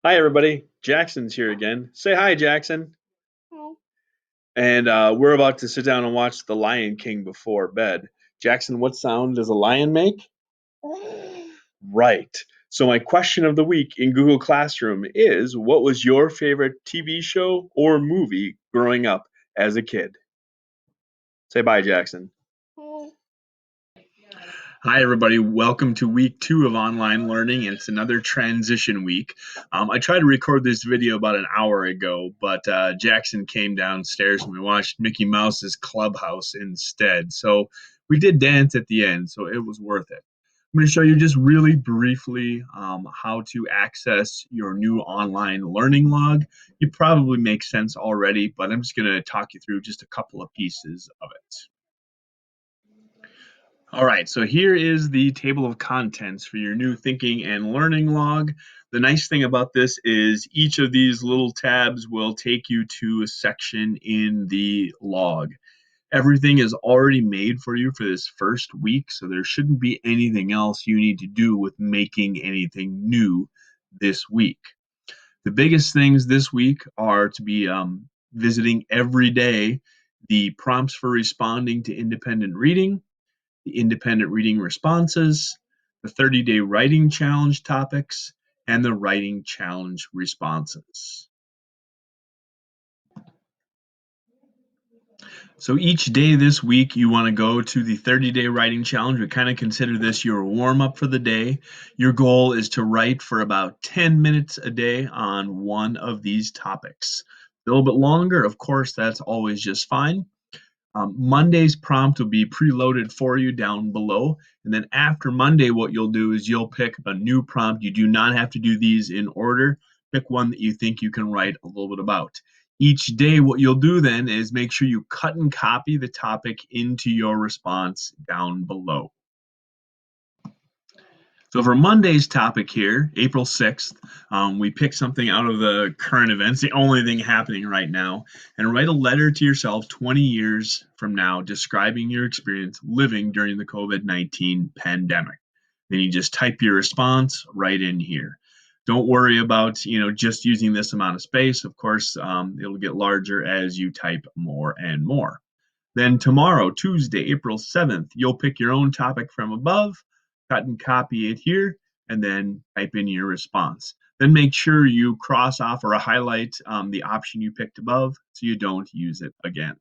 Hi, everybody. Jackson's here again. Say hi, Jackson. Hi. And we're about to sit down and watch The Lion King before bed. Jackson, what sound does a lion make? Right. So, my question of the week in Google Classroom is, what was your favorite TV show or movie growing up as a kid? Say bye, Jackson. Hi. Hi, everybody. Welcome to week 2 of online learning, and it's another transition week. I tried to record this video about an hour ago, but Jackson came downstairs and we watched Mickey Mouse's Clubhouse instead. So we did dance at the end, so it was worth it. I'm going to show you just really briefly how to access your new online learning log. It probably makes sense already, but I'm just going to talk you through just a couple of pieces of it. All right, so here is the table of contents for your new thinking and learning log. The nice thing about this is each of these little tabs will take you to a section in the log. Everything is already made for you for this first week, so there shouldn't be anything else you need to do with making anything new this week. The biggest things this week are to be visiting every day the prompts for responding to independent reading, the independent reading responses, the 30-day writing challenge topics, and the writing challenge responses. So each day this week, you want to go to the 30-day writing challenge. We kind of consider this your warm up for the day. Your goal is to write for about 10 minutes a day on one of these topics. A little bit longer, of course, that's always just fine. Monday's prompt will be preloaded for you down below. And then after Monday, what you'll do is you'll pick a new prompt. You do not have to do these in order. Pick one that you think you can write a little bit about. Each day, what you'll do then is make sure you cut and copy the topic into your response down below. So for Monday's topic here, April 6th, we pick something out of the current events, the only thing happening right now, and write a letter to yourself 20 years from now describing your experience living during the COVID-19 pandemic. Then you just type your response right in here. Don't worry about just using this amount of space. Of course, it'll get larger as you type more and more. Then tomorrow, Tuesday, April 7th, you'll pick your own topic from above, cut and copy it here, and then type in your response. Then make sure you cross off or highlight the option you picked above so you don't use it again.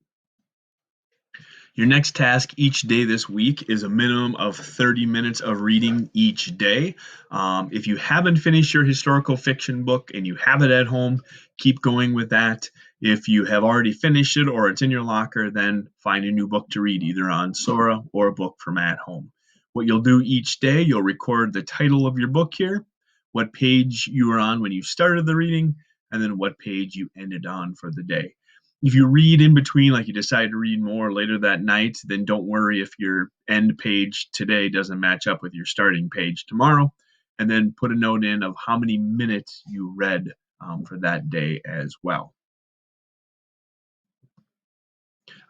Your next task each day this week is a minimum of 30 minutes of reading each day. If you haven't finished your historical fiction book and you have it at home, keep going with that. If you have already finished it or it's in your locker, then find a new book to read, either on Sora or a book from at home. What you'll do each day, you'll record the title of your book here, what page you were on when you started the reading, and then what page you ended on for the day. If you read in between, like you decide to read more later that night, then don't worry if your end page today doesn't match up with your starting page tomorrow. And then put a note in of how many minutes you read for that day as well.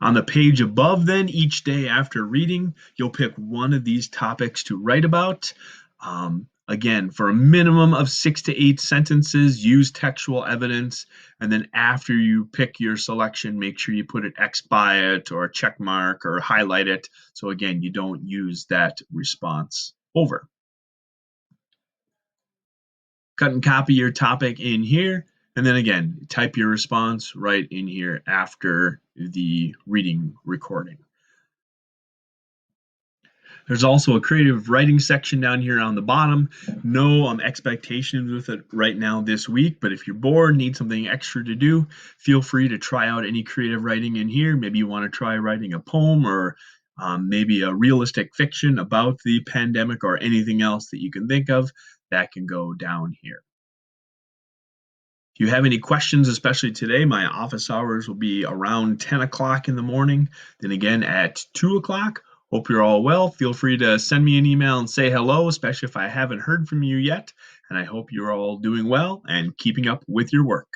On the page above, then, each day after reading, you'll pick one of these topics to write about. Again, for a minimum of 6 to 8 sentences, use textual evidence. And then after you pick your selection, make sure you put an X by it or a check mark or highlight it. So again, you don't use that response over. Cut and copy your topic in here. And then again, type your response right in here after the reading recording. There's also a creative writing section down here on the bottom. No expectations with it right now this week, but if you're bored, need something extra to do, feel free to try out any creative writing in here. Maybe you want to try writing a poem or maybe a realistic fiction about the pandemic or anything else that you can think of. That can go down here. If you have any questions, especially today, my office hours will be around 10 o'clock in the morning, then again at 2 o'clock. Hope you're all well. Feel free to send me an email and say hello, especially if I haven't heard from you yet. And I hope you're all doing well and keeping up with your work.